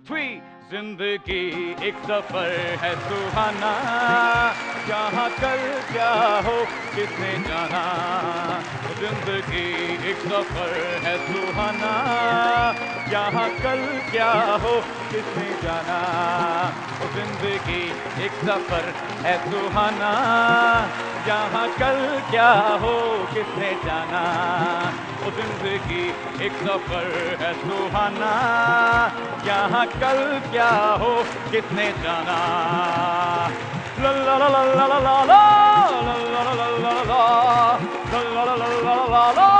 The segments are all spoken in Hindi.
3 जिंदगी एक सफर है सुहाना, यहाँ कल क्या हो किसने जाना। जिंदगी एक सफर है सुहाना, यहाँ कल क्या हो किसने जाना। जिंदगी एक सफर है सुहाना, यहाँ कल क्या हो किसने जाना। जिंदगी एक सफर है सुहाना, यहाँ कल क्या हो किसने जाना। ला ला ला ला ला ला ला ला ला ला ला ला ला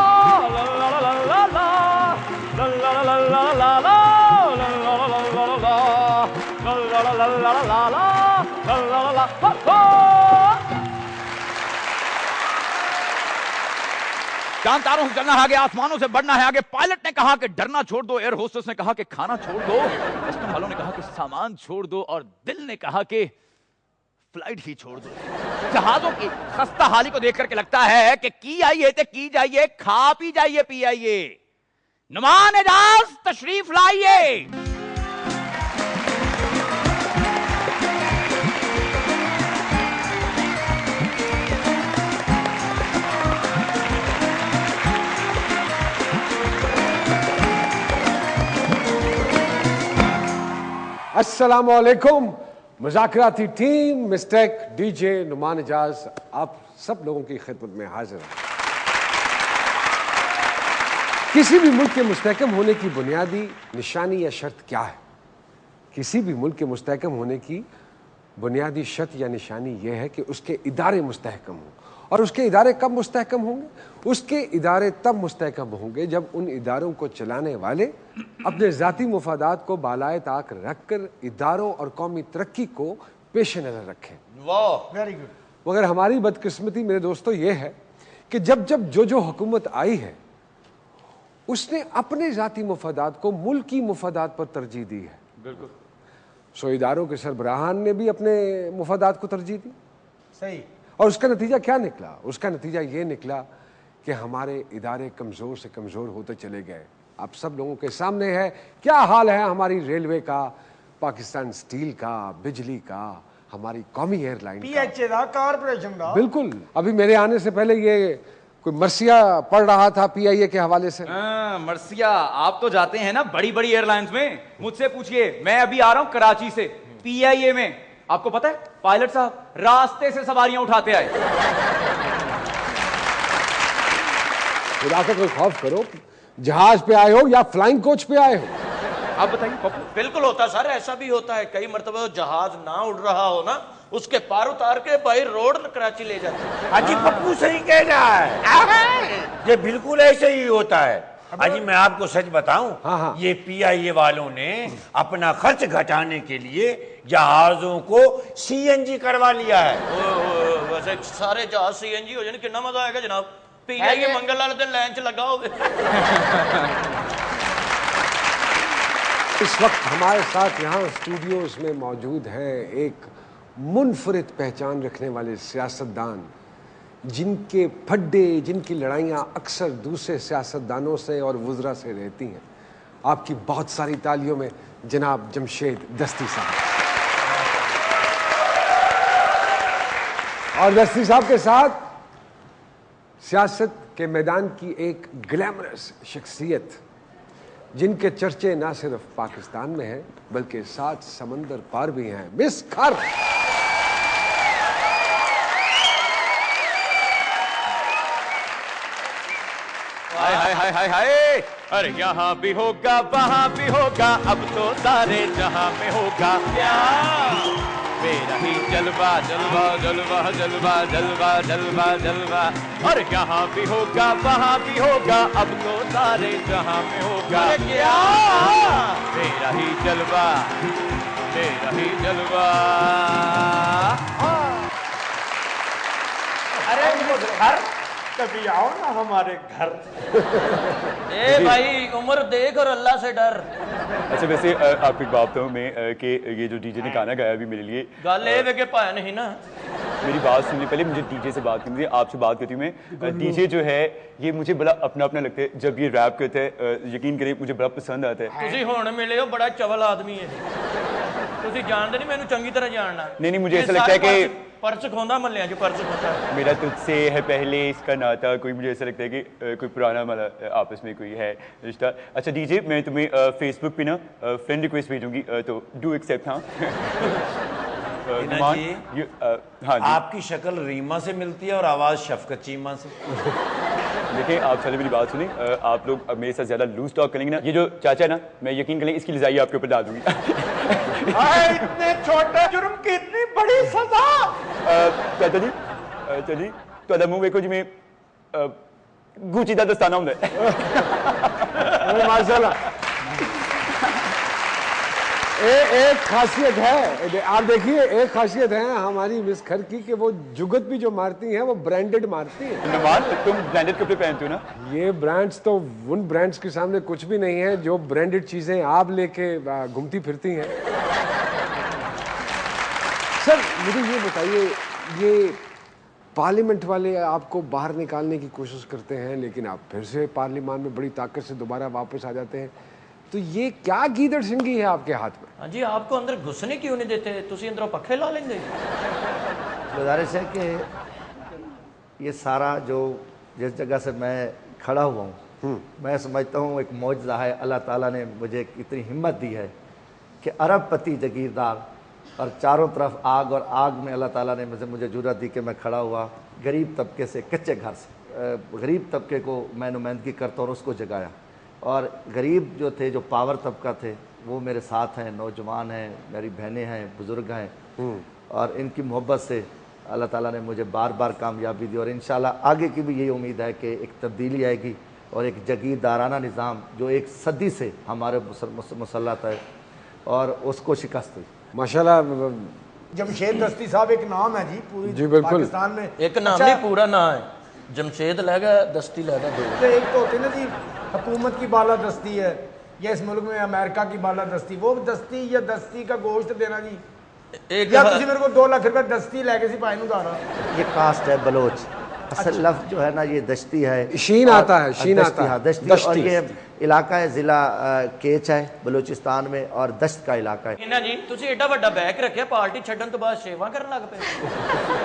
चांद तारों से चलना है आगे, आसमानों से बढ़ना है आगे। पायलट ने कहा कि डरना छोड़ दो, एयर होस्टेस ने कहा कि खाना छोड़ दो, कस्टम वालों ने कहा कि सामान छोड़ दो, और दिल ने कहा कि फ्लाइट ही छोड़ दो। जहाजों की खस्ता हाली को देख करके लगता है कि की आइए ते की जाइए, खा पी जाइए पी आइए, नुमान एजाज तशरीफ लाइए। अस्सलामुअलैकुम मुज़ाकराती टीम, मिस्टेक डीजे नुमान एजाज आप सब लोगों की खिदमत में हाजिर है। किसी भी मुल्क के मुस्तहकम होने की बुनियादी निशानी या शर्त क्या है? किसी भी मुल्क के मुस्तहकम होने की बुनियादी शर्त या निशानी यह है कि उसके इदारे मुस्तहकम हों। और उसके इदारे कब मुस्तहकम होंगे? उसके इदारे तब मुस्तहकम होंगे जब उन इदारों को चलाने वाले अपने ज़ाती मुफादात को बालाए ताक रखकर इदारों और कौमी तरक्की को पेश नज़र रखें। वाह, वेरी गुड। मगर हमारी बदकिस्मती मेरे दोस्तों ये है कि जब जब जो हुकूमत आई है उसने अपने ज़ाती मुफादात को मुल्की मुफादात पर तरजीह दी है। बिल्कुल। सो इदारों के सरबराहान ने भी अपने मुफादात को तरजीह दी। सही। और उसका नतीजा क्या निकला? उसका नतीजा ये निकला कि हमारे इदारे कमज़ोर से कमज़ोर होते चले गए। आप सब लोगों के सामने है क्या हाल है हमारी रेलवे का, पाकिस्तान स्टील का, बिजली का, हमारी कौमी एयरलाइन का, कारपोरेशन का। बिल्कुल। अभी मेरे आने से पहले ये कोई मर्सिया पढ़ रहा था PIA के हवाले से। मर्सिया, आप तो जाते हैं ना बड़ी बड़ी एयरलाइंस में, मुझसे पूछिए। मैं अभी आ रहा हूं कराची से PIA में, आपको पता है पायलट साहब रास्ते से सवारियां उठाते आए। खुदा का कोई खौफ करो, जहाज पे आए हो या फ्लाइंग कोच पे आए हो? आप बताइए पप्पू। बिल्कुल होता सर, ऐसा भी होता है। कई मरतबा जहाज ना उड़ रहा हो ना, उसके पार उतार के बाई रोड कराची ले जाते हैं। हाजी पप्पू सही कह रहा है, ये बिल्कुल ऐसे ही होता है। हाजी मैं आपको सच बताऊं, हाँ। ये PIA वालों ने अपना खर्च घटाने के लिए जहाजों को CNG करवा लिया है। वैसे सारे जहाज CNG हो जाए कितना मजा आएगा जनाब। PIA मंगल वाले दिन लाइन च लगा हो। इस वक्त हमारे साथ यहाँ स्टूडियोज में मौजूद हैं एक मुनफरिद पहचान रखने वाले सियासतदान, जिनके फड्डे, जिनकी लड़ाइयाँ अक्सर दूसरे सियासतदानों से और वुज़रा से रहती हैं। आपकी बहुत सारी तालियों में जनाब जमशेद दस्ती साहब। और दस्ती साहब के साथ सियासत के मैदान की एक ग्लैमरस शख्सियत, जिनके चर्चे ना सिर्फ पाकिस्तान में हैं बल्कि 7 समंदर पार भी हैं, मिस खर। हाय हाय हाय हाय हाय। अरे यहाँ भी होगा वहाँ भी होगा, अब तो सारे जहाँ में होगा प्यार। मेरा ही जलवा जलवा जलवा जलवा जलवा जलवा जलवा। और यहाँ भी होगा वहाँ भी होगा, अब तो सारे जहाँ में होगा क्या। मेरा ही जलवा मेरा ही जलवा। अरे घर कभी आओ ना हमारे घर। ए भाई उम्र देख और अल्लाह से डर। अच्छा वैसे आपको एक बात बताऊं मैं कि ये जो डीजे ने गाना गाया अभी मेरे लिए, गल ये वे के भाया नहीं ना मेरी बात सुनने पहले मुझे डीजे से बात करनी थी, आपसे बात करती हूँ मैं। डीजे जो है ये मुझे बड़ा अपना अपना लगता है, जब ये रैप करते हैं यकीन करिए मुझे बड़ा पसंद आता है। ਤੁਸੀਂ ਹੁਣ ਮਿਲੇ ਹੋ बड़ा चवल आदमी है, ਤੁਸੀਂ ਜਾਣਦੇ नहीं मैंने चंगी तरह जानना। नहीं मुझे ऐसा लगता है कि पर्च खोंदा मल्लियां जो पर्च खोंदा है। मेरा तुझसे है पहले इसका नाता, कोई मुझे ऐसा लगता है कि कोई पुराना वाला आपस में कोई है रिश्ता। अच्छा डीजे मैं तुम्हें फेसबुक पे ना फ्रेंड रिक्वेस्ट भेजूंगी, तो डू एक्सेप्ट। हाँ हिना जी, हाँ जी। आपकी शक्ल रीमा से मिलती है और आवाज शफकत चीमा से। देखिए आप सारे मेरी बात सुनी, आप लोग अब मेरे साथ ज्यादा लूज टॉक करेंगे ना, ये जो चाचा है ना मैं यकीन करें इसकी लिजाई आपके ऊपर डाल दूंगी। इतने छोटे जुर्म की इतनी बड़ी सजा। चाचा जी तो मुंह देखो जी मैं गुची दा दस्ताना हूं माशाल्लाह। एक खासियत है, आप देखिए एक खासियत है हमारी मिस खर की कि वो जुगत भी जो मारती हैं वो ब्रांडेड मारती हैं। नमान तुम ब्रांडेड कपड़े पहनते हो ना? ये ब्रांड्स तो उन ब्रांड्स के सामने कुछ भी नहीं है जो ब्रांडेड चीजें आप लेके घूमती फिरती हैं। सर मुझे ये बताइए, ये पार्लियामेंट वाले आपको बाहर निकालने की कोशिश करते हैं लेकिन आप फिर से पार्लियामेंट में बड़ी ताकत से दोबारा वापस आ जाते हैं, तो ये क्या गीदड़ सिंगी है आपके हाथ में? हाँ जी, आपको अंदर घुसने क्यों नहीं देते? तुसी अंदरों पखे ला लेंगे। गुजारिश है कि ये सारा जो जिस जगह से मैं खड़ा हुआ हूँ मैं समझता हूँ एक मौजज़ा है। अल्लाह ताला ने मुझे इतनी हिम्मत दी है कि अरबपति जागीरदार और चारों तरफ आग, और आग में अल्लाह ताला ने मुझे जुर्रत दी कि मैं खड़ा हुआ गरीब तबके से, कच्चे घर से गरीब तबके को मैं नुमाइंदगी करता और उसको जगाया। और गरीब जो थे, जो पावर तबका थे, वो मेरे साथ हैं, नौजवान हैं, मेरी बहनें हैं, बुज़ुर्ग हैं, और इनकी मोहब्बत से अल्लाह ताला ने मुझे बार बार कामयाबी दी। और इंशाल्लाह आगे की भी यही उम्मीद है कि एक तब्दीली आएगी और एक जागीरदाराना निज़ाम जो एक सदी से हमारे मुसल्लत है और उसको शिकस्त हुई। माशाल्लाह। जमशेद दस्ती साहब एक नाम है जी पूरी जी बिल्कुल पाकिस्तान में। एक नाम नहीं पूरा नाम है, जमशेद लगा दस्ती लगा दो। तो एक तो होती ना जी हुकूमत की बाला दस्ती है, या इस मुल्क में अमेरिका की बाला दस्ती, वो दस्ती या दस्ती का गोश्त देना जी, एक या किसी मेरे को 2 लाख रुपए दस्ती लेके सी पाए नु रहा। ये कास्ट है बलोच, असल लफ्ज जो है ना ये दश्ती है, शीन आता है, शीन आता है, दश्ती। और ये इलाका है ज़िला केच है बलूचिस्तान में, और दश्त का इलाका है। इना जी तुसी एडा बड़ा बैग रखिया, पार्टी छड्डन तो बाद सेवा करन लग पे।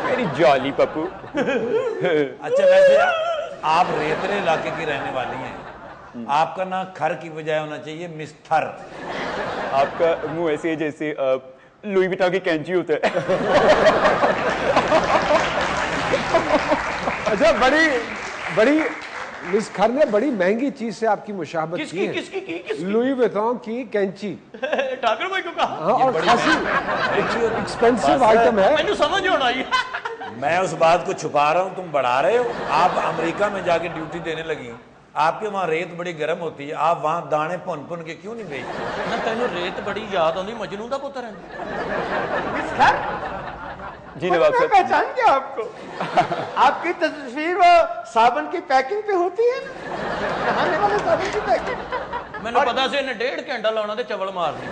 मेरी जाली पप्पू। अच्छा वैसे आप रेतरे इलाके की रहने वाली हैं, आपका ना खर की बजाय होना चाहिए मिस्टर। आपका मुंह ऐसे है जैसे लुई विटा की कैंची होता है। अच्छा बड़ी मिस खर ने बड़ी महंगी चीज से आपकी मुशाहबत की है। किसकी लुई विटॉन की कैंची। ठाकुर भाई को कहा? हाँ, और खासी एक्सपेंसिव आइटम है। मैंने समझ होना आई। मैं उस बात को छुपा रहा हूं, तुम बढ़ा रहे हो। आप अमेरिका में जाके ड्यूटी देने लगी, आपके वहाँ रेत बड़ी गर्म होती है, आप वहाँ दाने पुन पुन के क्यों नहीं भेजते? ना तेन रेत बड़ी याद आती, मजनू का पुत्र है। जी नवाब साहब, पहचान गया आपको। आपकी तस्वीर वो साबुन की पैकिंग पे होती है ना, नहाने वाले साबुन की पैकिंग। मैंने पता से इन्हें 1.5 घंटा लाना ते चवल मारनी।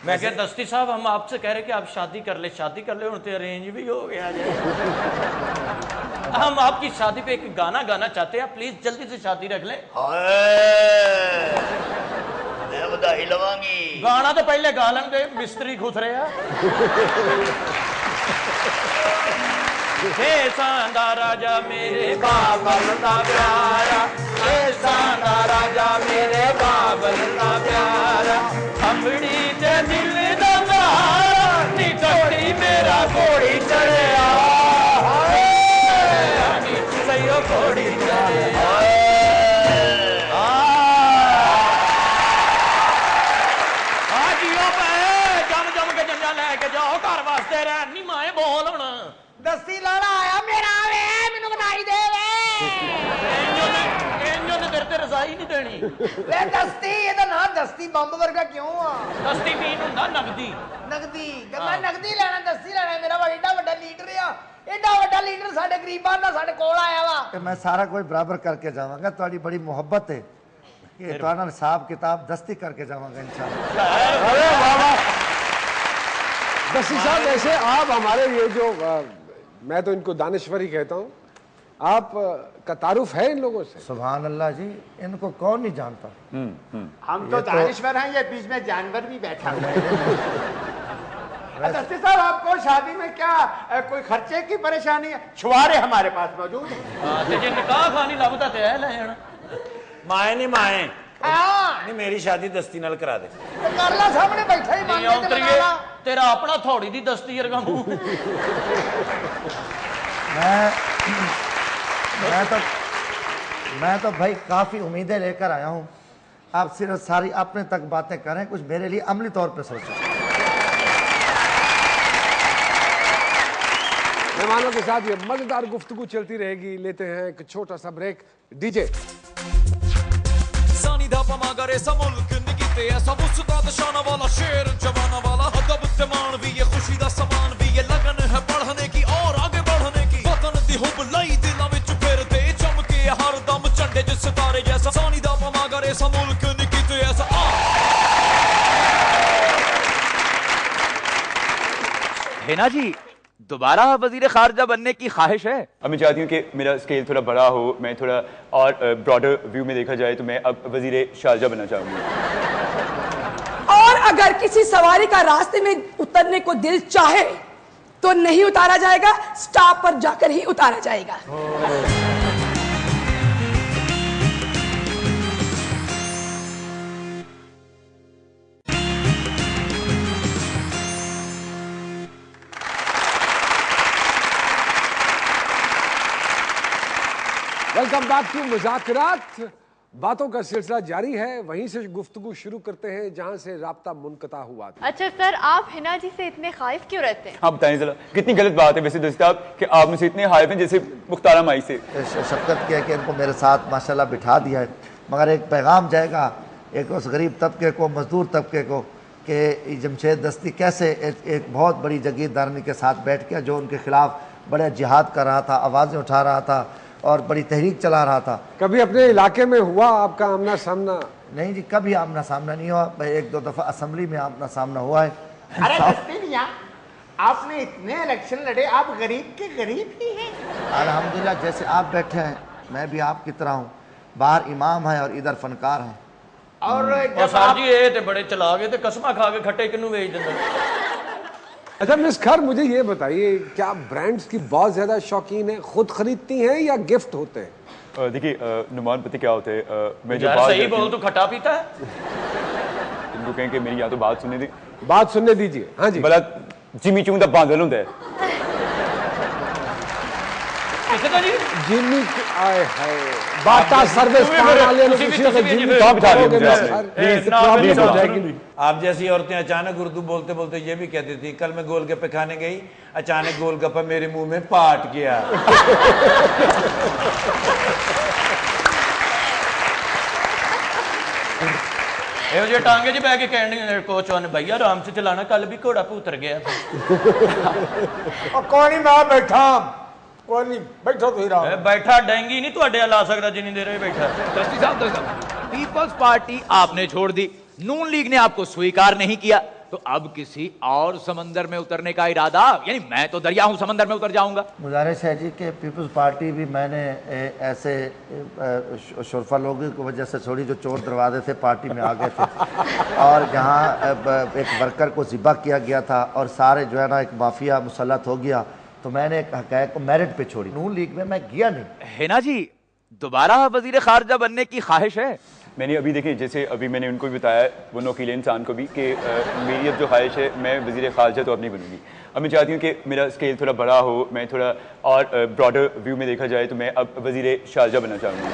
मैं कह दस्ती साहब हम आपसे कह रहे कि आप शादी कर ले हूं तो अरेंज भी हो गया जाए। हम आपकी शादी पे एक गाना गाना चाहते हैं, प्लीज जल्दी से शादी रख ले। मैं बधाई लवांगी। गाना तो पहले गा लें दे, मिस्त्री घुस रहे हैं। हे सांदा राजा मेरे बाबल का प्यारा, हे सांदा राजा मेरे बाबल का प्यारा, अमड़ी ते दिल दा प्यारा, निकटी मेरा घोड़ी चढ़िया, सही घोड़ी चढ़िया। जम के जंजा लेके जाओ घर वास्ते रह नहीं माए बोल हुण। दस्ती लाला आया मेरा वे मैनू बनाई दे वे। इंजो ने तेरे ते रजाई नहीं देनी। वे दस्ती ਇਹਦਾ ਨਾਂ दस्ती ਬੰਬ ਵਰਗਾ ਕਿਉਂ ਆ? दस्ती पीन ਹੁੰਦਾ नगदी। ਨਗਦੀ ਤੇ ਮੈਂ ਨਗਦੀ ਲੈਣਾ ਦस्ती ਲੈਣਾ, ਮੇਰਾ ਐਡਾ ਵੱਡਾ ਲੀਡਰ ਆ, ਐਡਾ ਵੱਡਾ ਲੀਡਰ ਸਾਡੇ ਗਰੀਬਾਂ ਦਾ ਸਾਡੇ ਕੋਲ ਆਇਆ ਵਾ। मैं सारा कुछ बराबर करके जावांगा, ਤੁਹਾਡੀ बड़ी मोहब्बत है कि तो साहब किताब दस्ती करके जाऊंगा इंशाल्लाह। अरे बाबा दस्ती साहब, ऐसे आप हमारे ये जो मैं तो इनको दानिश्वर ही कहता हूँ, आप का तारुफ है इन लोगों से? सुभान अल्लाह जी, इनको कौन नहीं जानता। हम तो दानिश्वर हैं, ये बीच में जानवर भी बैठा हुआ है। दस्ती साहब, आपको शादी में क्या कोई खर्चे की परेशानी है? छुआरे हमारे पास मौजूद है। निकाह खानी लभदा ते है लेना माए नहीं माए हाँ, नहीं, मेरी शादी दस्ती नाल करा दे। करला सामने बैठा ही मांगे ते बनाला। तेरा अपना थोड़ी दी दस्ती वर्गा मुंह। मैं तो भाई काफी उम्मीदें लेकर आया हूँ। आप सिर्फ सारी अपने तक बातें करें, कुछ मेरे लिए अमली तौर पे सोचें। मेहमानों के साथ ये मजेदार गुफ्तगू चलती रहेगी। लेते हैं एक छोटा सा ब्रेक। डीजे सानी दा पमागरे सा मुल्क निकीते ऐसा मुस्ताद शान वाला शेर जवाना वाला अदब तमान भी ये खुशी दा समान भी ये लगन है पढ़ने की और आगे बढ़ने की वतन दी हुब लई दिलां विच फिरदे चमके हर दम झंडे जिस सितारे जैसा सानी दा पमागरे सा मुल्क निकीते ऐसा। हेना जी, दोबारा वजीर खारजा बनने की ख्वाहिश है? अब मैं चाहती हूँ कि मेरा स्केल थोड़ा बड़ा हो, मैं थोड़ा और ब्रॉडर व्यू में देखा जाए तो मैं अब वजीर शारजा बनना चाहूँगी। और अगर किसी सवारी का रास्ते में उतरने को दिल चाहे तो नहीं उतारा जाएगा, स्टॉप पर जाकर ही उतारा जाएगा। Welcome back to Muzakrat. बातों का सिलसिला जारी है। वहीं से गुफ्तगू शुरू करते हैं जहां से राब्ता मुनक़ता हुआ था। अच्छा सर, आप हिना जी से इतने खाइफ क्यों रहते हैं? आप बताएं जरा, कितनी गलत बात है वैसे दोस्त आप कि आप मुझसे इतने हाइफ हैं जैसे मुख्तारा माई से। शफकत किया कि इनको मेरे साथ माशाल्लाह बिठा दिया है, मगर एक पैगाम जाएगा एक उस गरीब तबके को, मजदूर तबके को, कि जमशेद दस्ती कैसे एक बहुत बड़ी जागीरदारनी के साथ बैठ के जो उनके खिलाफ बड़े जिहाद कर रहा था, आवाज़ें उठा रहा था और बड़ी तहरीक चला रहा था। कभी अपने इलाके में हुआ आपका आमना सामना? नहीं जी, कभी आमना सामना नहीं हुआ। भाई एक दो दफ़ा असम्बली में आमना सामना हुआ है। अरे दस्ती मियां, आपने इतने इलेक्शन लड़े, आप गरीब के गरीब ही हैं। अल्हम्दुलिल्लाह, जैसे आप बैठे हैं मैं भी आपकी तरह हूँ। बाहर इमाम है और इधर फनकार है। और सर जी ये ते बड़े चला गए, कसमा खा के खट्टे किनू बेच देंगे। अच्छा मिस खर, मुझे ये बताइए, क्या ब्रांड्स की बहुत ज्यादा शौकीन है? खुद खरीदती हैं या गिफ्ट होते हैं? देखिए नुमान पति क्या होते हैं, मैं जो यार बात सही बोल, तो खट्टा पीता है। इनको कहें कि मेरी या तो बात सुनने दी, बात सुनने दीजिए। हाँ जी, भला जिमी चूं दा बांदल होंदा है। जिमी आए है बाटा सर्विस वाले ने किसी को जिमी कहां बिठा करोगे दिया मिस मुझे? खर, प्रॉब्लम हो जाएगी। आप जैसी औरतें अचानक उर्दू बोलते बोलते ये भी कहती थी, कल मैं गोलगप्पे खाने गई, अचानक गोलगप्पा मेरे मुंह में पाट गया। ਇਹੋ ਜਿਹੇ ਟਾਂਗੇ 'ਚ ਬੈ ਕੇ ਕਹਿਣ ਕੋਚ ਨੇ ਭਈਆ ਆਰਾਮ से चलाना, कल भी घोड़ा उतर गया। और कौन ही मैं बैठा, कोई नहीं बैठो तो ही रहा। बैठा डेंगी नहीं ਤੁਹਾਡੇ ला सकता जितनी देर बैठा। दस्ती साहब, पीपल्स पार्टी आपने छोड़ दी, नून लीग ने आपको स्वीकार नहीं किया, तो अब किसी और समंदर में उतरने का इरादा? यानी मैं तो दरिया हूं, समंदर में उतर जाऊंगा। गुजारिश है जी कि पीपल्स पार्टी भी मैंने ऐसे शुरफा लोगों की वजह से छोड़ी जो चोर दरवाजे से पार्टी में आ गए थे और जहां एक वर्कर को ज़िबा किया गया था और सारे जो है ना एक माफिया मुसल्लत हो गया, तो मैंने एक हक़ाइक़ को मेरिट पे छोड़ी। नून लीग में मैं गया नहीं। है ना जी, दोबारा वजीर खारजा बनने की ख्वाहिश है? मैंने अभी देखिए, जैसे अभी मैंने उनको भी बताया, वो नौकीले इंसान को भी, कि मेरी अब जो ख्वाहिश है मैं वज़ीर ख़ारजा तो अब नहीं बनूंगी। अब मैं चाहती हूँ कि मेरा स्केल थोड़ा बड़ा हो, मैं थोड़ा और ब्रॉडर व्यू में देखा जाए तो मैं अब वज़ीर शारजा बनना चाहूँगी।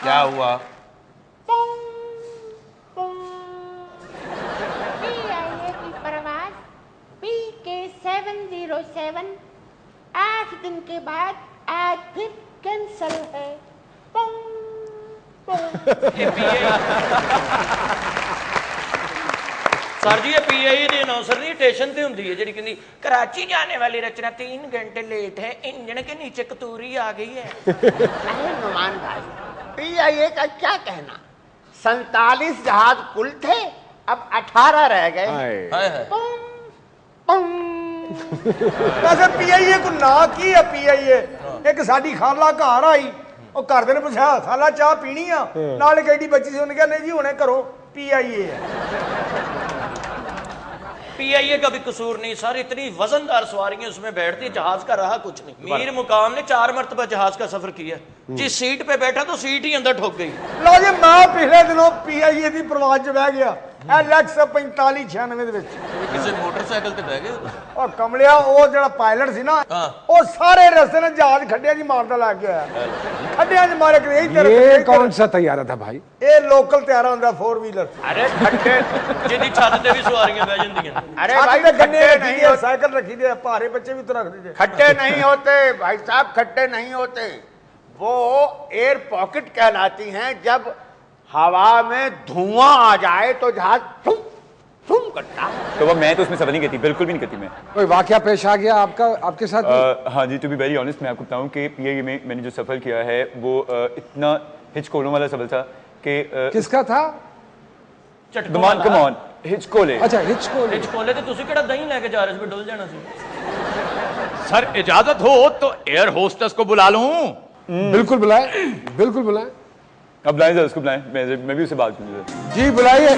क्या हुआ? PK707 8 दिन के बाद आज फिर कैंसल है। सर जी ये पीआईए ਦੀ ਅਨਾਉਂਸਰ ਨਹੀਂ ਸਟੇਸ਼ਨ ਤੇ ਹੁੰਦੀ ਹੈ ਜਿਹੜੀ ਕਹਿੰਦੀ कराची जाने वाली रचना 3 घंटे लेट है इंजन के नीचे कतूरी आ गई है। अरे नुमान भाई, पीआईए का क्या कहना, 47 जहाज कुल थे, अब 18 रह गए। वैसे पीआईए को ना की है पीआईए एक साडी खाला घर आई और घर दे ने पुछया खाला चाह पीनी आ नाल केडी बच्ची सी उन्हें कहा नहीं जी हुणे घरों पीआईए है। पीआईए का भी कसूर नहीं सर, इतनी वजनदार सवारियां उसमें बैठती, जहाज का रहा कुछ नहीं। मीर मुकाम ने 4 मरतबा जहाज का सफर किया, जिस सीट पे बैठा तो सीट ही अंदर ठोक गई। लो जी मैं पिछले दिनों पीआईए की प्रवास च बह गया LX 4596 ਦੇ ਵਿੱਚ ਕਿਸੇ ਮੋਟਰਸਾਈਕਲ ਤੇ ਬਹਿ ਗਏ ਉਹ ਕਮਲਿਆ ਉਹ ਜਿਹੜਾ ਪਾਇਲਟ ਸੀ ਨਾ ਉਹ ਸਾਰੇ ਰਸਤੇ ਨੇ ਜਹਾਜ਼ ਖੱਡਿਆਂ 'ਚ ਮਾਰਦਾ ਲੱਗ ਗਿਆ ਖੱਡਿਆਂ 'ਚ ਮਾਰੇ ਕਿ ਇਹ ਤੇਰੇ ये कौन सा तैयारा था भाई? ਇਹ ਲੋਕਲ ਤਿਆਰਾ ਹੁੰਦਾ 4 ਵੀਲਰ। अरे खट्टे ਜਿਹਦੀ ਛੱਤ ਤੇ ਵੀ ਸਵਾਰੀਆਂ ਬਹਿ ਜਾਂਦੀਆਂ। अरे भाई गन्ने खट्टे रखी नहीं है होते, साइकिल रखी है भारे बच्चे भी तो रख दीजिए। खट्टे नहीं होते भाई साहब, खट्टे नहीं होते, वो एयर पॉकेट कहलाती हैं। जब हवा में धुआं आ जाए तो जहाज फुम फुम करता है। तो मैं तो उसमें सफर नहीं करती, बिल्कुल भी नहीं करती मैं। कोई वाकया पेश आ गया आपका आपके साथ? हाँ जी, टू बी वेरी ऑनेस्ट मैं आपको बताऊं कि पीआईए में मैंने जो सफर किया है वो इतना हिचकोलों वाला सफर था कि किसका था? कमान कमान हिचकोले। अच्छा हिचकोले। हिचकोले तो तुसी केड़ा दही लेके जा रहे थे, डुल जाना सी। सर इजाजत हो तो एयर होस्टेस को बुला लूं? बिल्कुल बुलाए, बिल्कुल बुलाए। अब बुलाएं जरा उसको, बुलाएं, मैं भी उससे बात करूँ। जी बुलाइए।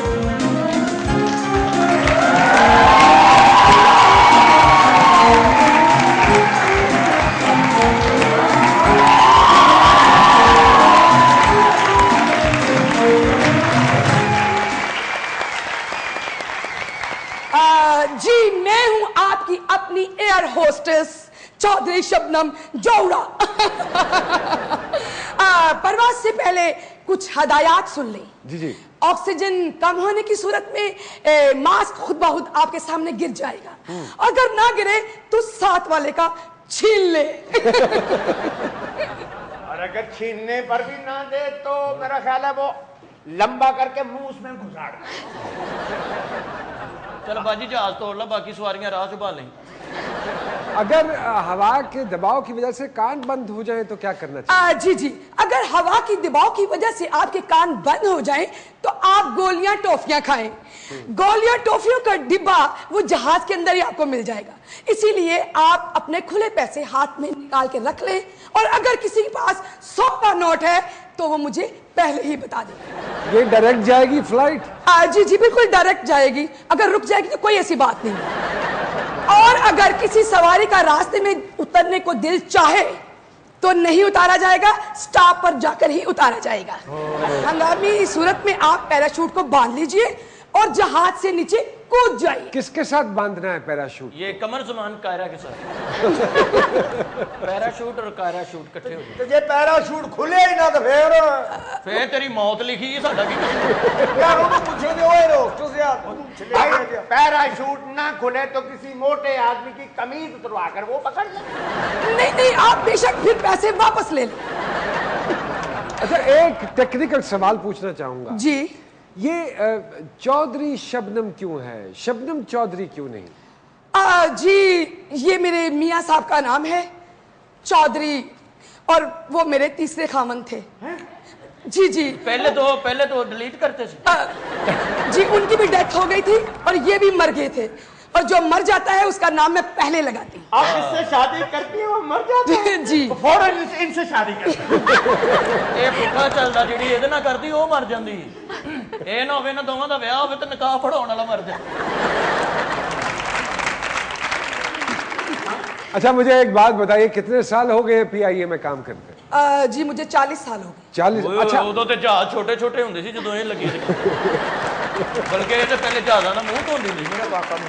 जी मैं हूं आपकी अपनी एयर होस्टेस चौधरी शबनम जौड़ा। परवाज से पहले कुछ हदायत सुन लें। जी जी। ऑक्सीजन कम होने की सूरत में मास्क खुद ब खुद आपके सामने गिर जाएगा, अगर ना गिरे तो साथ वाले का छीन ले। और अगर छीनने पर भी ना दे तो मेरा ख्याल है वो लंबा करके मुंह उसमें घुसा दे। चलो बाजी जहाज तोड़ ला, बाकी सवारियां राह से लें। अगर हवा के दबाव की वजह से कान बंद हो जाए तो क्या करना चाहिए? जी जी, अगर हवा की दबाव की वजह से आपके कान बंद हो जाएं तो आप गोलियां टॉफियां खाएं। गोलियां टॉफियों का डिब्बा वो जहाज के अंदर ही आपको मिल जाएगा, इसीलिए आप अपने खुले पैसे हाथ में निकाल के रख लें, और अगर किसी के पास 100 का नोट है तो वो मुझे पहले ही बता दें। ये डायरेक्ट जाएगी फ्लाइट? जी जी बिल्कुल डायरेक्ट जाएगी, अगर रुक जाएगी तो कोई ऐसी बात नहीं। और अगर किसी सवारी का रास्ते में उतरने को दिल चाहे तो नहीं उतारा जाएगा, स्टॉप पर जाकर ही उतारा जाएगा। हंगामी सूरत में आप पैराशूट को बांध लीजिए और जहाज से नीचे कूद जाइए। किसके साथ बांधना है पैराशूट? ये कमर ज़मान कायरा के साथ। पैराशूट और कायराशूट इकट्ठे हो गए। तो ये पैराशूट खुले ही ना तो फिर तेरी मौत लिखी है साडा की। यार उनको पूछो दे ओए रोस्टो से यार पैराशूट ना खुले तो किसी मोटे आदमी की कमीज उतरवा कर वो पकड़ ले। नहीं नहीं, आप बेशक फिर पैसे वापस ले लें। अच्छा एक टेक्निकल सवाल पूछना चाहूंगा जी। ये चौधरी शबनम क्यों है, शबनम चौधरी क्यों नहीं? जी ये मेरे मियाँ साहब का नाम है चौधरी, और वो मेरे तीसरे खामन थे। जी जी। पहले तो डिलीट करते थे। जी उनकी भी डेथ हो गई थी और ये भी मर गए थे, और जो मर जाता है उसका नाम मैं पहले लगाती। आप इससे शादी करती हो, मर जाते हैं। जी फौरन इनसे शादी करती। ये पुट्ठा चलदा जिहड़ी ਇਹਦੇ ਨਾਲ ਕਰਦੀ ਉਹ ਮਰ ਜਾਂਦੀ। ਇਹ ਨਾ ਹੋਵੇ ਨਾ ਦੋਵਾਂ ਦਾ ਵਿਆਹ ਹੋਵੇ ਤੇ ਨਿਕਾਹ ਪੜਾਉਣ ਵਾਲਾ ਮਰ ਜਾਏ। अच्छा मुझे एक बात बताइए, कितने साल हो गए पीआईए में काम करते? जी मुझे 40 साल हो गए। 40? अच्छा ਉਦੋਂ ਤੇ ਜਹਾਜ਼ ਛੋਟੇ ਹੁੰਦੇ ਸੀ ਜਦੋਂ ਇਹ ਲੱਗੀ ਸੀ। ਬਲਕਿ ਇਹ ਤੇ ਪਹਿਲੇ ਜਹਾਜ਼ਾਂ ਦਾ ਮੂੰਹ ਧੋਂਦੀ ਸੀ ਮੇਰਾ ਵਾਕਾ ਨੂੰ।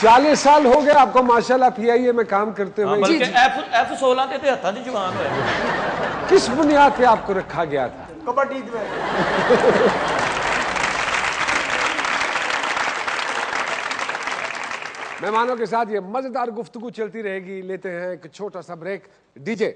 40 साल हो गए आपको माशाल्लाह पीआईए में काम करते हुए। बल्कि F-16 ते हत्थां 'ਚ जवान होया। किस बुनियाद पे आपको रखा गया था? कबड्डी में। मेहमानों के साथ ये मजेदार गुफ्तगू चलती रहेगी। लेते हैं एक छोटा सा ब्रेक। डीजे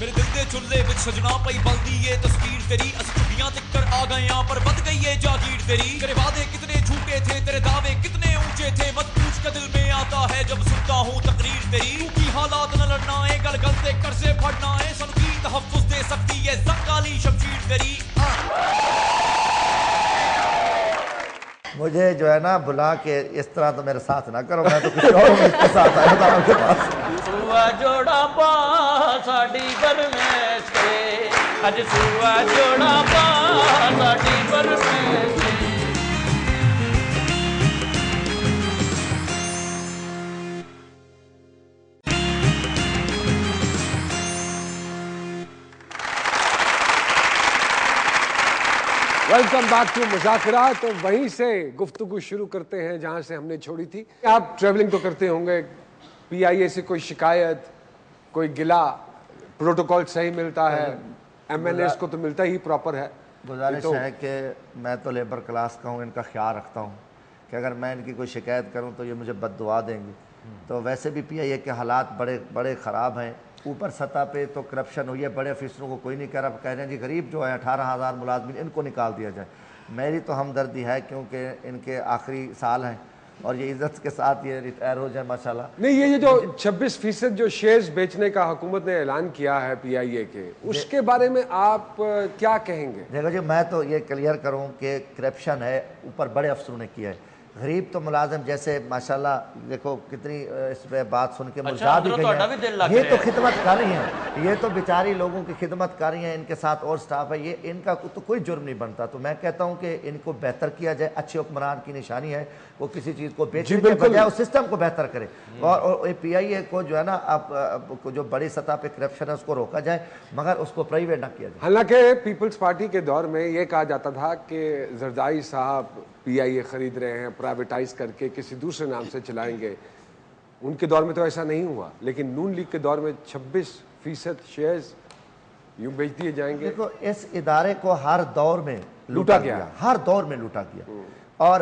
मेरे दिल दे चुल्ले विच सजना पई बलदी ये तस्वीर तेरी अस दुनिया तिक्कर आ गए यहाँ पर बद गई ये जागीर तेरी तेरे वादे कितने झूठे थे तेरे दावे कितने ऊंचे थे मत पूछ के दिल में आता है जब सुनता हूँ तकरीर तेरी तू की हालात न लड़ना है गल गल से कर्जे फड़ना है सन की तहफ्फुज़ दे सकती है जंगाली शमशीर तेरी मुझे जो है ना बुला के इस तरह तो मेरे साथ ना करो, मैं तो कुछ और इसके साथ आया था आपके पास। सुआ जोड़ा पा साड़ी बरमेश के, अज सुआ जोड़ा पा साड़ी बरमेश के। Welcome back to Muzakrat. तो वहीं से गुफ्तगू शुरू करते हैं जहां से हमने छोड़ी थी। आप ट्रैवलिंग तो करते होंगे, पीआईए से कोई शिकायत, कोई गिला, प्रोटोकॉल सही मिलता है? एमएनएस को तो मिलता ही प्रॉपर है। गुजारिश है कि मैं तो लेबर क्लास का हूँ, इनका ख्याल रखता हूँ कि अगर मैं इनकी कोई शिकायत करूँ तो ये मुझे बद्दुआ देंगे। तो वैसे भी पीआईए के हालात बड़े बड़े ख़राब हैं। ऊपर सतह पे तो करप्शन हुई है, बड़े अफसरों को कोई नहीं कह रहा, कह रहे हैं जी गरीब जो है 18,000 मुलाजमीन इनको निकाल दिया जाए। मेरी तो हमदर्दी है क्योंकि इनके आखिरी साल हैं और ये इज्जत के साथ ये रिटायर हो जाए माशाल्लाह। नहीं, ये जो 26% जो शेयर्स बेचने का हुकूमत ने ऐलान किया है पीआईए के, उसके बारे में आप क्या कहेंगे? देखो जी, मैं तो ये क्लियर करूँ कि करप्शन है ऊपर बड़े अफसरों ने किया है। गरीब तो मुलाजिम जैसे माशाल्लाह देखो कितनी इस पे बात सुन के मुरझा भी गई है। ये तो खिदमत कर रही हैं, ये तो बेचारी लोगों की खिदमत कर रही हैं, इनके साथ और स्टाफ है, ये इनका तो कोई जुर्म नहीं बनता। तो मैं कहता हूँ कि इनको बेहतर किया जाए। अच्छे हुक्मरान की निशानी है वो किसी चीज़ को बेचने के बजाय उस सिस्टम को बेहतर करे और पीआईए को जो है ना अब जो बड़ी सतह पे करप्शन है उसको रोका जाए, मगर उसको प्राइवेट ना किया जाए। हालांकि पीपल्स पार्टी के दौर में ये कहा जाता था कि जरदारी साहब पीआईए खरीद रहे हैं, प्राइवेटाइज करके किसी दूसरे नाम से चलाएंगे। उनके दौर में तो ऐसा नहीं हुआ, लेकिन नून लीग के दौर में 26% शेयर्स यूं बेच दिए जाएंगे। देखो इस इदारे को हर दौर में लूटा गया, हर दौर में लूटा गया और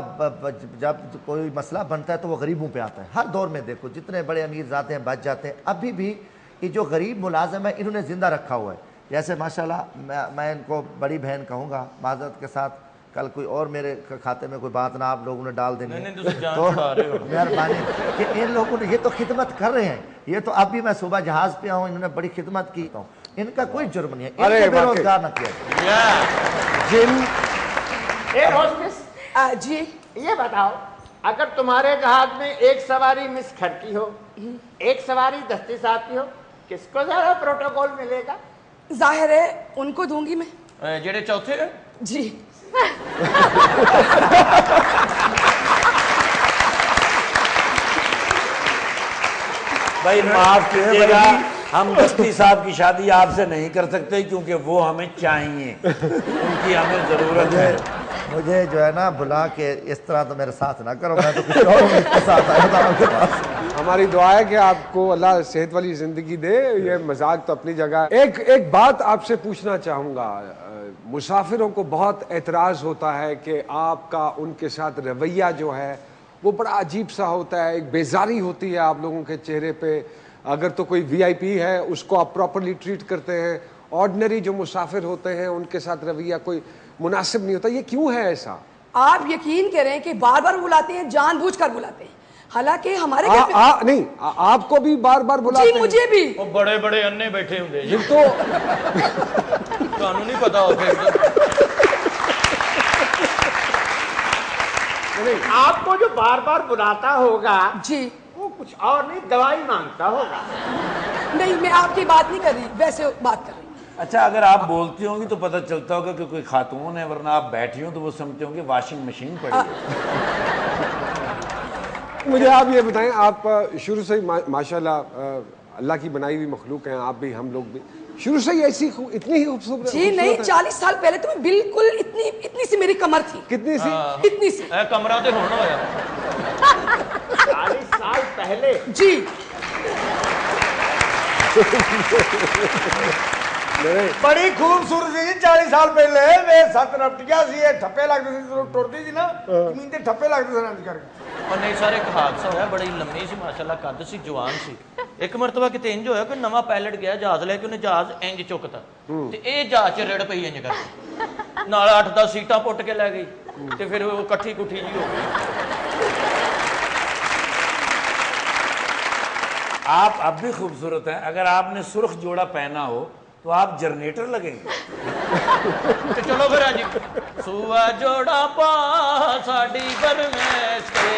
जब कोई मसला बनता है तो वो गरीबों पे आता है। हर दौर में देखो जितने बड़े अमीर जाते हैं बच जाते हैं। अभी भी ये जो गरीब मुलाजिम है इन्होंने जिंदा रखा हुआ है। जैसे माशाल्लाह मैं इनको बड़ी बहन कहूँगा माजरत के साथ, कल कोई और मेरे खाते में कोई बात ना आप लोगों ने डाल देनी है तो मेहरबानी कि इन लोगों ने ये तो खिदमत कर रहे हैं। ये तो अभी मैं सुबह जहाज पे आऊँ, इन्होंने बड़ी खिदमत की, इनका कोई जुर्म नहीं है, इनको बेरोजगार न किया। जी ये बताओ, अगर तुम्हारे जहाज में एक सवारी मिस खड़की हो, एक सवारी दस्ती साहब की हो, किसको ज्यादा प्रोटोकॉल मिलेगा? जाहिर है उनको दूंगी मैं। जेड़े चौथे है? जी भाई माफ कीजिएगा, हम दस्ती साहब की शादी आपसे नहीं कर सकते क्योंकि वो हमें चाहिए, उनकी हमें जरूरत है। मुझे जो है ना बुला के इस तरह तो मेरे साथ ना करो, मैं तो कुछ और इसके साथ आया था आपके पास। हमारी दुआ है कि आपको अल्लाह सेहत वाली जिंदगी दे। ये मजाक तो अपनी जगह। एक बात आपसे पूछना चाहूँगा, मुसाफिरों को बहुत एतराज़ होता है कि आपका उनके साथ रवैया जो है वो बड़ा अजीब सा होता है, एक बेजारी होती है आप लोगों के चेहरे पे। अगर तो कोई वीआईपी है उसको आप प्रॉपरली ट्रीट करते हैं, ऑर्डिनरी जो मुसाफिर होते हैं उनके साथ रवैया कोई मुनासिब नहीं होता। ये क्यों है ऐसा? आप यकीन करें कि बार बार बुलाते हैं, जानबूझकर बुलाते हैं। हालांकि हमारे नहीं आपको भी बार बार बुलाते हैं। मुझे भी। वो बड़े बड़े अन्ने बैठे होंगे जी, तो कानूनी पता होगा। आपको जो बार बार बुलाता होगा जी, वो कुछ और नहीं, दवाई मांगता होगा। नहीं, मैं आपकी बात नहीं कर रही, वैसे बात कर रही। अच्छा, अगर आप बोलती होंगी तो पता चलता होगा कि कोई खातून है, वरना आप बैठी हो तो वो समझते होंगे वॉशिंग मशीन पड़ी है। मुझे आप ये बताएं, आप शुरू से ही माशाल्लाह अल्लाह की बनाई हुई मखलूक हैं, आप भी हम लोग भी शुरू से ही ऐसी इतनी ही खूबसूरत? जी नहीं, 40 साल पहले तो मैं बिल्कुल इतनी सी मेरी कमर थी। कितनी सी? इतनी सी। कमरा तो होना होया 40 साल पहले? जी बड़ी खूबसूरत सी 40 साल पहले वे 7 नपटिया सी, ठप्पे लगते सी जरूर टुरदी सी ना, जमीन ते ठप्पे लगते सी इंज करके। और नहीं सारे एक हादसा होया, बड़ी लंबी सी माशाल्लाह कद सी, जवान सी, एक मरतबा किते इंज होया कि नवा पायलट गया जहाज लेके उन्हें जहाज इंज चुकता ते ए जहाज च रेड़ पई इंज कर नाल 8-10 सीटां पुट के लै गई ते फिर वो कट्ठी कुट्ठी जी हो गई। आप अब भी खूबसूरत हैं। अगर आपने सुर्ख जोड़ा पहना हो तो आप जनरेटर लगेंगे। तो चलो फिर आज सुआ जोड़ा पा साडी बरमेस के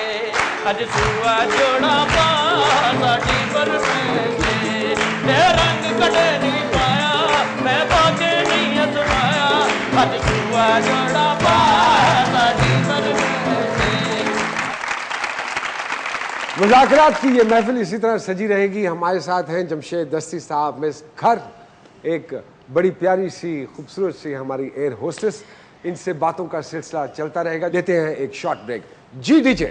अज सुआ जोड़ा पा साडी बरमेस के ते रंग कटे नहीं पाया मैं बाके नहीं अजमाया अज सुआ जोड़ा पा साडी बरमेस के। मुज़ाकरात की ये महफिल इसी तरह सजी रहेगी। हमारे साथ हैं जमशेद दस्ती साहब, मिस खर, एक बड़ी प्यारी सी खूबसूरत सी हमारी एयर होस्टेस। इनसे बातों का सिलसिला चलता रहेगा। देते हैं एक शॉर्ट ब्रेक। जी डीजे।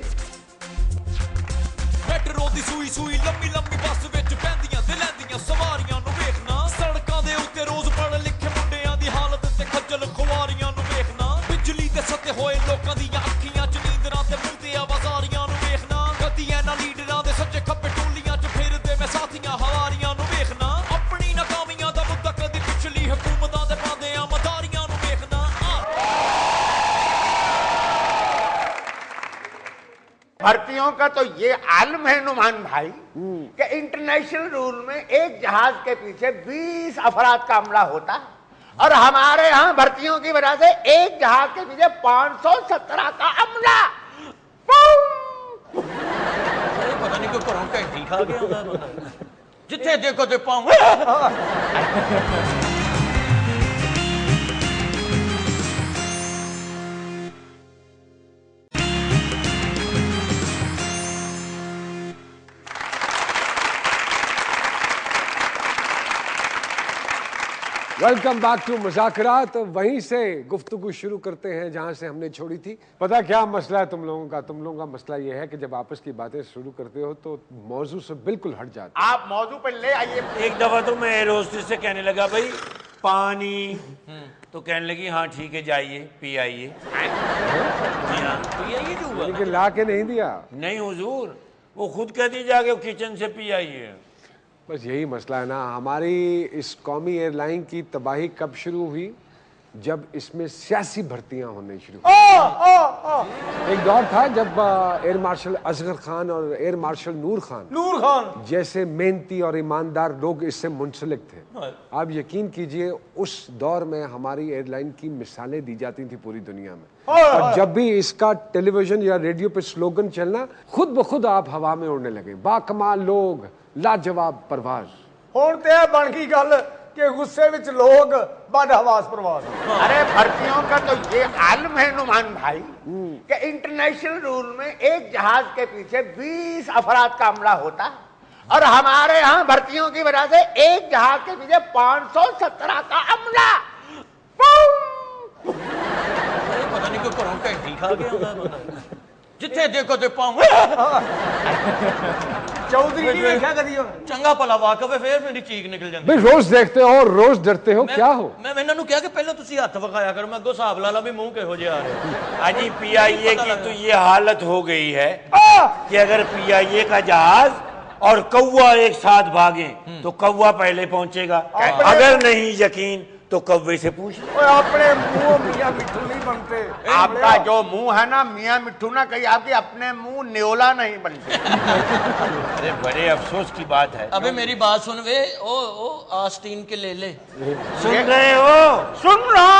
मेट्रो दी सूई सूई लंबी लंबी बस विच पैंदियां ते लैंदियां सवारियां नु वेखना सड़कां दे उत्ते रोज पढ़ लिखे मुंडियां दी हालत ते खज्जल खुआरियां नु वेखना बिजली दे सत्ते होए लोकां दियां अखियां च नींदरां ते मुंह ते आवाज़ारियां नु वेखना गतियां ना लीडरां दे सज्जे खब्बे टोलियां च फिरदे मैं साथियां हवारियां नु वेखना अपनी नाकामियां दा मुद्दा कदी पिछली हुकूमतां दे पांदे आ मदारियां नु वेखना। भर्तियों का तो ये आलम है नुमान भाई कि इंटरनेशनल रूल में एक जहाज के पीछे 20 अफराद का अमला होता है और हमारे यहाँ भर्तियों की वजह से एक जहाज के पीछे 517 का अमला। पता नहीं क्यों घरों घंटी खा गया जिथे देखो ते पाऊं। Welcome back to Muzakrat. वहीं से गुफ्तगू शुरू करते हैं जहां से हमने छोड़ी थी। पता क्या मसला है तुम लोगों का? तुम लोगों का मसला यह है कि जब आपस की बातें शुरू करते हो तो मौजू से बिल्कुल हट जाते हो। आप मौजू पर ले आइए। एक दफा तो मैं एयर होस्टेस से कहने लगा भाई पानी, तो कहने लगी हाँ ठीक है जाइए पी आइए। पी आइए जो हुआ लेकिन ला के नहीं दिया। नहीं हुजूर, वो खुद कहती जाके किचन से पी आइए। बस यही मसला है ना। हमारी इस कौमी एयरलाइन की तबाही कब शुरू हुई? जब इसमें सियासी भर्तियां होने शुरू हुई। एक दौर था जब एयर मार्शल असगर खान और एयर मार्शल नूर खान जैसे मेहनती और ईमानदार लोग इससे मुंसलिक थे। आप यकीन कीजिए उस दौर में हमारी एयरलाइन की मिसालें दी जाती थी पूरी दुनिया में। और जब भी इसका टेलीविजन या रेडियो पे स्लोगन चलना, खुद ब खुद आप हवा में उड़ने लगे। बाकमाल लोग, लाजवाब परवाज। हुण ते बन गई गल कि गुस्से विच लोग बद हवास परवाज। अरे भर्तियों का तो ये आलम है नुमान भाई कि इंटरनेशनल रूल में एक जहाज के पीछे 20 अफराद का अमला होता है और हमारे यहाँ भर्तियों की वजह से एक जहाज के पीछे 517 का अमला। पता नहीं क्यों घरों घंटी खा गया जिथे देखो ते पाऊं। चौधरी नहीं देखा कदी चंगा भला वाकफ है फिर मेरी चीख निकल जाती। भाई रोज देखते हो, रोज डरते हो, क्या हो? मैं इन्हां नूं कहा कि पहले तुसी हत्थ वखाया करो, मैं अगों हिसाब ला ला भी मुंह किहो जिहा आ रहा। अजी पीआईए की तो ये हालत हो गई है कि अगर पीआईए का जहाज और कौवा एक साथ भागे तो कौवा पहले पहुंचेगा। अगर नहीं यकीन तो कौवे से पूछ। अपने मुंह मियां मिट्ठू नहीं बनते। आपका जो मुंह है ना मियां मिट्ठू ना, कहीं आपके अपने मुंह न्योला नहीं बनते। अरे बड़े अफसोस की बात है। अबे मेरी बात सुन वे, ओ आस्तीन के ले ले। सुन रहे हो? सुन रहा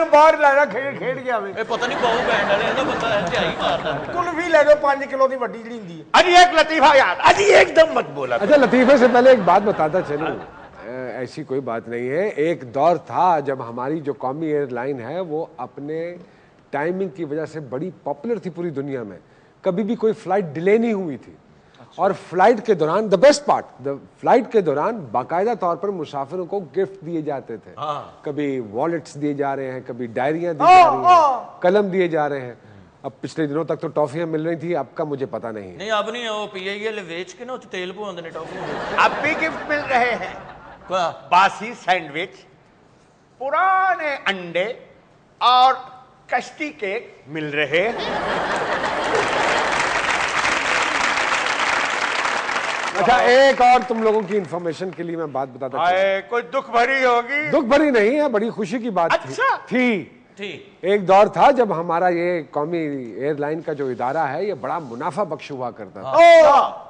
बाहर लाना खेड गया। पता नहीं बहु बैंड वाले ना बंदा ध्याई मारदा। कुल्फी ले लो 5 किलो की वड्डी जी हुंदी है। अजी एक लतीफा याद, अजी एकदम मत बोला। अच्छा लतीफे से पहले एक बात बताता चलूं। ऐसी कोई बात नहीं है। एक दौर था जब हमारी जो कौमी एयरलाइन है वो अपने टाइमिंग की वजह से बड़ी पॉपुलर थी पूरी दुनिया में। कभी भी कोई फ्लाइट डिले नहीं हुई थी। और फ्लाइट के दौरान, द बेस्ट पार्ट, फ्लाइट के दौरान बाकायदा तौर पर मुसाफिरों को गिफ्ट दिए जाते थे। कभी वॉलेट्स दिए जा रहे हैं, कभी डायरियां दी जा रही हैं, कलम दिए जा रहे हैं। अब पिछले दिनों तक तो टॉफियां मिल रही थी, अब का मुझे पता नहीं है। नहीं अब नहीं, वो पीआईएल बेच के ना तेल पवांदे ने टॉफी। अब भी गिफ्ट मिल रहे हैं। बासी सैंडविच, पुराने अंडे और कश्ती केक मिल रहे हैं। अच्छा, एक और तुम लोगों की इंफॉर्मेशन के लिए मैं बात बताता हूँ। कोई दुख भरी होगी? दुख भरी नहीं है, बड़ी खुशी की बात थी। एक दौर था जब हमारा ये कौमी एयरलाइन का जो इदारा है ये बड़ा मुनाफा बख्श हुआ करता था,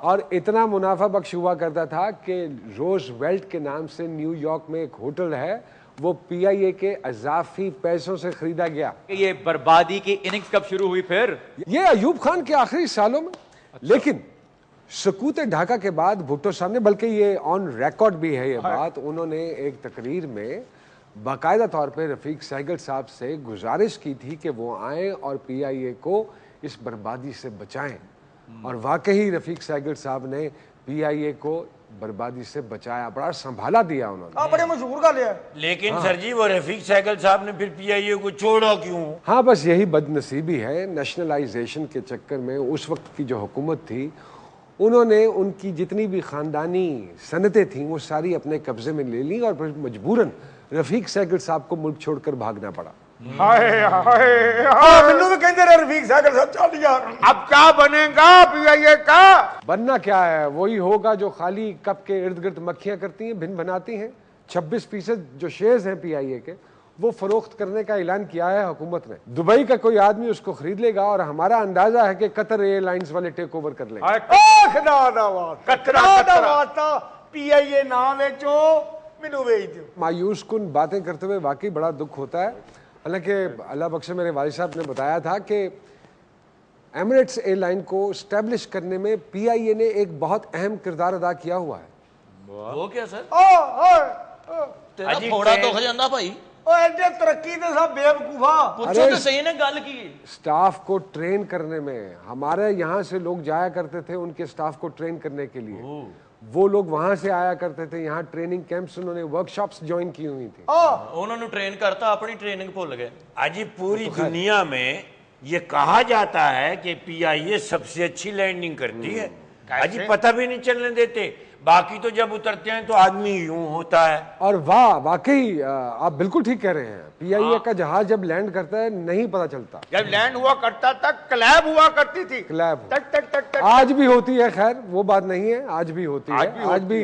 और इतना मुनाफा बख्श हुआ करता था कि रोजवेल्ट के नाम से न्यूयॉर्क में एक होटल है, वो पीआईए के अजाफी पैसों से खरीदा गया। ये बर्बादी की इनिंग्स कब शुरू हुई फिर? ये अयूब खान के आखिरी सालों में। लेकिन सकूत ढाका के बाद भुट्टो साहब ने, बल्कि ये ऑन रिकॉर्ड भी है ये बात, उन्होंने एक तकरीर में बाकायदा तौर पे रफीक सहगल साहब से गुजारिश की थी कि वो आए और पीआईए को इस बर्बादी से बचाएं, और वाकई रफीक सहगल साहब ने पीआईए को बर्बादी से बचाया, बड़ा संभाला दिया उन्होंने। बड़े मशहूर का लिया। लेकिन सर जी वो रफीक सहगल साहब ने फिर पीआईए को छोड़ा क्यों? हाँ, बस यही बदनसीबी है। नेशनलाइजेशन के चक्कर में उस वक्त की जो हुकूमत थी, उन्होंने उनकी जितनी भी खानदानी सनतें थीं वो सारी अपने कब्जे में ले ली, और फिर मजबूरन रफीक सहगल साहब को मुल्क छोड़कर भागना पड़ा। हाय हाय मैनू भी कहते रहे रफीक सहगल साहब चल यार। अब क्या बनेगा पीआईए का? बनना क्या है, वही होगा जो खाली कप के इर्द गिर्द मक्खियां करती हैं, भिन बनाती हैं। 26% जो शेयर्स हैं पीआईए के, वो फरोख्त करने का ऐलान किया है हुकूमत ने। दुबई का कोई आदमी उसको खरीद लेगा, और हमारा अंदाजा है कि कतर एयरलाइंस वाले टेक ओवर कर लेंगे। पीआईए ना बेचो, मैनू बेच दो। मायूस कुन बातें करते हुए वाकई बड़ा दुख होता है। हालांकि अल्लाह बख्शे मेरे वालिद साहब ने बताया था कि एमिरेट्स एयरलाइन को स्टैब्लिश करने में पीआईए ने एक बहुत अहम किरदार अदा किया हुआ है। वो क्या सर? तेरा थोड़ा तो खजाना भाई। तरक्की तो सब बेवकूफा। पूछो तो सही ने गल की। स्टाफ को ट्रेन करने में, हमारे यहाँ से लोग जाया करते थे उनके स्टाफ को ट्रेन करने के लिए, वो लोग वहां से आया करते थे यहाँ ट्रेनिंग कैंप्स, उन्होंने वर्कशॉप्स ज्वाइन की हुई थी। उन्होंने ट्रेन करता, अपनी ट्रेनिंग भूल गए। अजी पूरी दुनिया में ये कहा जाता है कि पीआईए सबसे अच्छी लैंडिंग करती है। अजी पता भी नहीं चलने देते, बाकी तो जब उतरते हैं तो आदमी यूं होता है। और वाह, वाकई आप बिल्कुल ठीक कह रहे हैं। पीआईए का जहाज जब लैंड करता है नहीं पता चलता। जब लैंड हुआ करता था क्लैब हुआ करती थी। क्लैब टक टक टक टक। आज भी होती है, खैर वो बात नहीं है, आज भी होती है। आज भी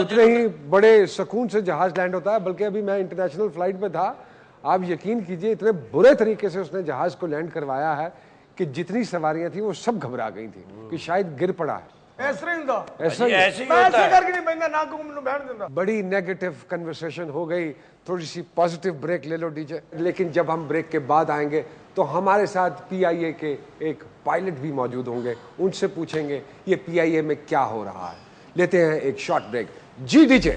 उतने ही बड़े सुकून से जहाज लैंड होता है। बल्कि अभी मैं इंटरनेशनल फ्लाइट पे था, आप यकीन कीजिए इतने बुरे तरीके से उसने जहाज को लैंड करवाया है कि जितनी सवारियां थी वो सब घबरा गई थी कि शायद गिर पड़ा है। बड़ी नेगेटिव कन्वर्सेशन हो गई, थोड़ी सी पॉजिटिव ब्रेक ले लो डीजे। लेकिन जब हम ब्रेक के बाद आएंगे तो हमारे साथ पीआईए के एक पायलट भी मौजूद होंगे, उनसे पूछेंगे ये पीआईए में क्या हो रहा है। लेते हैं एक शॉर्ट ब्रेक। जी डीजे।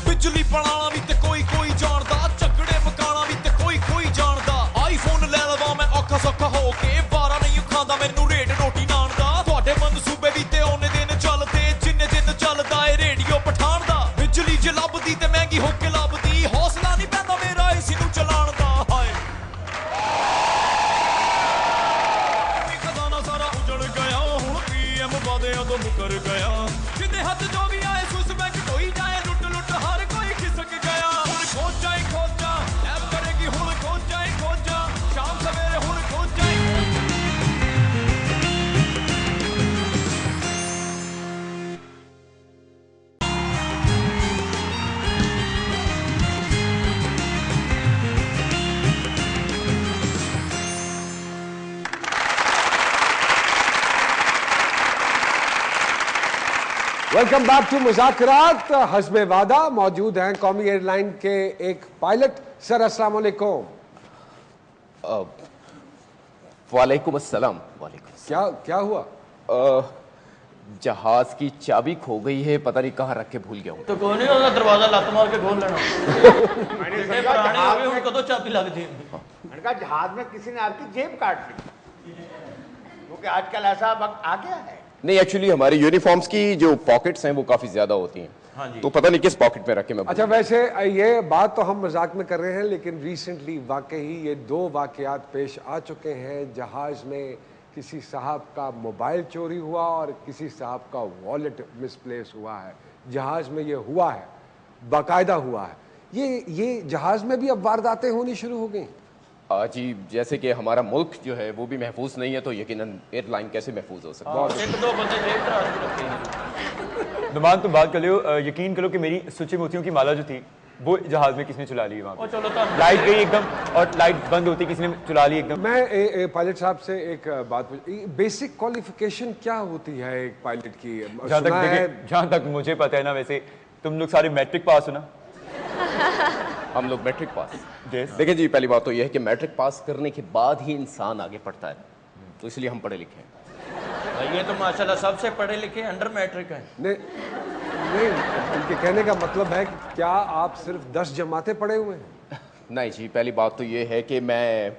बिजली बनाना भी ते कोई कोई जानदा, झगड़े मकाना भी ते कोई कोई जानदा। आईफोन ले लवा मैं औखा सौखा हो के, बारा नहीं खांदा मैनू रेट रोटी नान दा। ਤੁਹਾਡੇ ਮਨਸੂਬੇ ਵੀ ਤੇ ਉਹਨੇ ਦਿਨ ਚੱਲਦੇ, ਜਿੰਨੇ ਦਿਨ ਚੱਲਦਾ ਏ ਰੇਡੀਓ ਪਠਾਨ ਦਾ। ਬਿਜਲੀ ਜੇ ਲੱਭਦੀ ਤੇ ਮਹਿੰਗੀ ਹੋ ਕੇ ਲੱਭਦੀ, ਹੌਸਲਾ ਨਹੀਂ ਪੈਂਦਾ ਮੇਰਾ ਇਸ ਨੂੰ ਚਲਾਉਣ ਦਾ। ਹਾਏ ਖਜ਼ਾਨਾ ਸਾਰਾ ਉਜੜ ਗਿਆ, ਹੁਣ ਪੀਐਮ ਵਾਦਿਆਂ ਤੋਂ ਮੁਕਰ ਗਿਆ। ਜਿੰਦੇ ਹੱਥ ਜੋ ਵੀ ਆਏ ਸੁਸ ਬੈਂਕ ਢੋਈ ਜਾਏ, ਲੁੱਟ ਲੁੱਟ ਹਰ ਕੋਈ ਖਿਸਕ ਗਿਆ। ਹੁਣ ਖੋਜ ਜਾਏ ਖੋਜਾਂ, ਐਪ ਕਰੇਗੀ ਹੁਣ ਖੋਜ ਜਾਏ ਖੋਜਾਂ, ਸ਼ਾਮ ਸਵੇਰੇ ਹੁਣ ਖੋਜ ਜਾਏ। Welcome back to Muzakrat. हस्बे वादा मौजूद हैं कौमी एयरलाइन के एक पायलट। सर अस्सलाम वालेकुम। वालेकुम अस्सलाम। क्या क्या हुआ? जहाज की चाबी खो गई है, पता नहीं कहाँ रख के भूल गया हूँ। तो कोई नहीं होगा, दरवाजा लत मार के खोल लेना। कदों चाबी लग जी। मैंने कहा जहाज में किसी ने आपकी जेब काट ली, क्योंकि आजकल ऐसा वक्त आ गया है। नहीं, एक्चुअली हमारे यूनिफॉर्म्स की जो पॉकेट्स हैं वो काफी ज्यादा होती हैं, तो पता नहीं किस पॉकेट में रखे मैं। अच्छा, वैसे ये बात तो हम मजाक में कर रहे हैं, लेकिन रिसेंटली वाकई ये 2 वाकयात पेश आ चुके हैं। जहाज में किसी साहब का मोबाइल चोरी हुआ और किसी साहब का वॉलेट मिसप्लेस हुआ है। जहाज में ये हुआ है, बाकायदा हुआ है। ये जहाज में भी अब वारदातें होनी शुरू हो गई। जी जैसे कि हमारा मुल्क जो है वो भी महफूज नहीं है, तो यकीनन एयरलाइन कैसे महफूज हो सकता है? एक दो बंदे जेब तराज भी रखते हैं। नुमान तुम बात कर लो, यकीन करो कि मेरी सूची मोतियों की माला जो थी वो जहाज में किसने चुरा ली? वहाँ चलो लाइट गई एकदम और लाइट बंद होती, किसी ने चुरा ली एकदम। मैं पायलट साहब से एक बात पूछ, बेसिक क्वालिफिकेशन क्या होती है एक पायलट की? जहाँ तक मुझे पता है ना, वैसे तुम लोग सारे मैट्रिक पास हो ना? हम लोग मैट्रिक पास। देखिए जी, पहली बात तो यह है कि मैट्रिक पास करने के बाद ही इंसान आगे पढ़ता है, तो इसलिए हम पढ़े लिखे हैं। ये तो माशाल्लाह सबसे पढ़े लिखे अंडर मैट्रिक है। नहीं, उनके कहने का मतलब है कि क्या आप सिर्फ 10 जमातें पढ़े हुए हैं? नहीं जी, पहली बात तो ये है कि मैं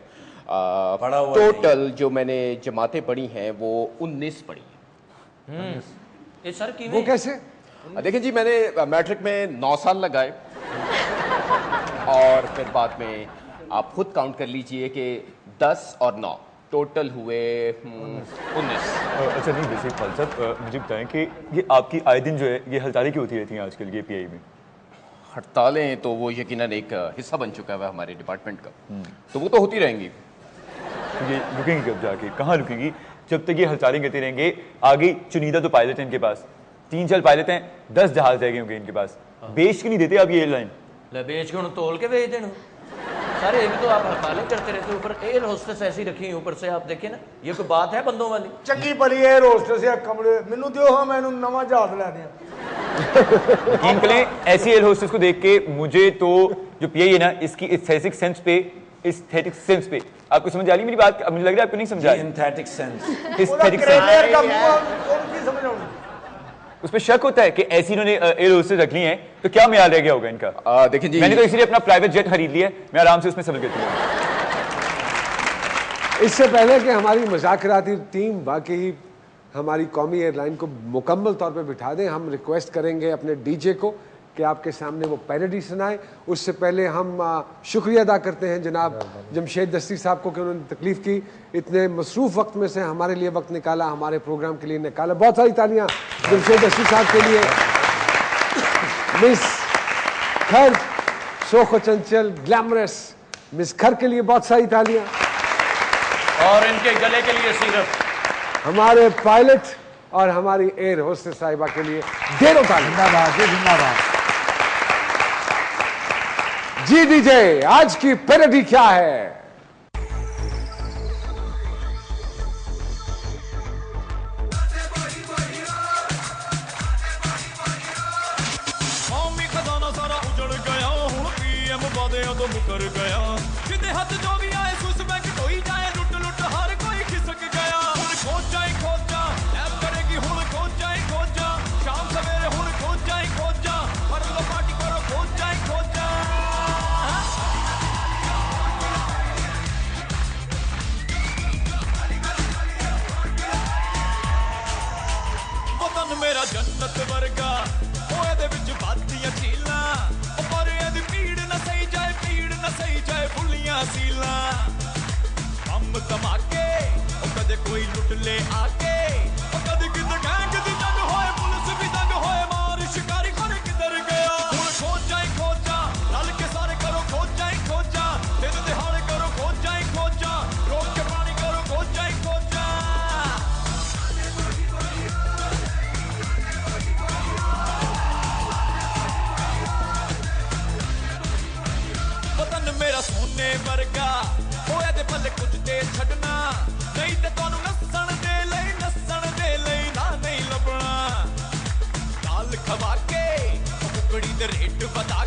टोटल जो मैंने जमातें पढ़ी हैं वो 19 पढ़ी हैं। ये सर की वो कैसे? देखिए जी, मैंने मैट्रिक में 9 साल लगाए और फिर बाद में आप खुद काउंट कर लीजिए कि 10 और 9 टोटल हुए 19। अच्छा नहीं, वैसे खालिद साहब मुझे बताएं कि ये आपकी आए दिन जो है ये हड़तालें क्यों होती रहती हैं आजकल ये पीआई में? हड़तालें तो वो यकीनन एक हिस्सा बन चुका है हमारे डिपार्टमेंट का, तो वो तो होती रहेंगी। तो ये रुकेंगी कब जाके? कहाँ रुकेंगी? जब तक ये हड़तालें करते रहेंगे। आगे चुनिंदा तो पायलट हैं इनके पास, 3-4 पायलट हैं, 10 जहाज रह गए होंगे इनके पास। बेच के नहीं देते आप ये एयरलाइन? बेच के तोल के भेज देना सारे। एक तो आप हड़तालें करते रहते, ऊपर एयर होस्टेस ऐसी रखी, ऊपर से आप देखिए ना, ये कोई बात है बंदों वाली? चंगी भली एयर होस्टेस या कमरे मैनू दियो, हाँ मैनू नवा जहाज ला दिया। यकीन करें, ऐसी एयर होस्टेस को देख के मुझे तो जो पीआई है ना, इसकी एस्थेटिक सेंस पे आपको समझ आ रही मेरी बात? मुझे लग रहा है आपको नहीं समझा। एस्थेटिक सेंस, एस्थेटिक सेंस उसमें शक होता है कि ऐसी इन्होंने एयर होस्टेस रख ली हैं, तो क्या म्यार रह गया होगा इनका? देखिए जी, मैंने तो इसलिए अपना प्राइवेट जेट खरीद लिया है, मैं आराम से उसमें सफर करती हूँ। इससे पहले कि हमारी मुज़ाकराती टीम वाकई हमारी कौमी एयरलाइन को मुकम्मल तौर पे बिठा दें, हम रिक्वेस्ट करेंगे अपने डीजे को कि आपके सामने वो पैरोडी सुनाए। उससे पहले हम शुक्रिया अदा करते हैं जनाब जमशेद दस्ती साहब को कि उन्होंने तकलीफ़ की, इतने मसरूफ़ वक्त में से हमारे लिए वक्त निकाला, हमारे प्रोग्राम के लिए निकाला। बहुत सारी तालियां जमशेद दस्ती साहब के लिए। मिस खर, शोख चंचल, ग्लैमरस मिस खर के लिए बहुत सारी तालियां, और इनके गले के लिए सिर्फ हमारे पायलट और हमारी एयर होस्टेस साहिबा के लिए ढेरों तालियां। जिंदाबाद। जी डीजे, आज की पैरोडी क्या है? कौमी खजाना सारा उजड़ गया, हुण पीएम वादियां तो मुकर गया, जिदे हथ जो भी आए स्विस बैंक ढोई जाए, लुट लुट हर कोई खिसक गया। हुण खोजा ऐप करेगी, हुण खोजा शाम सवेरे, हुण खोजा कर लो पार्टी करो, खोजा वतन मेरा जन्नत वर्गा, ओए दे विच बातियां झीलां, पर एदी पीड़ न सही जाए फुलियां सीलां। हम धमाके कदे कोई लुट ले आके, कदे किधर गैंग दी जंग होए, पुलिस भी दंग होए, मार शिकारी घर किधर गया। हुण खोजा रल के सारे करो, खोजा दिन दिहाड़े करो, खोजा रोक के पानी करो, खोजा वतन मेरा सोने वर्गा, होए दे पल्ले कुछ दे छड़ना, नहीं ते तुहानू नस्सण दे लई ना नहीं लभना। दाल खवा के कुकड़ी दे रेट बता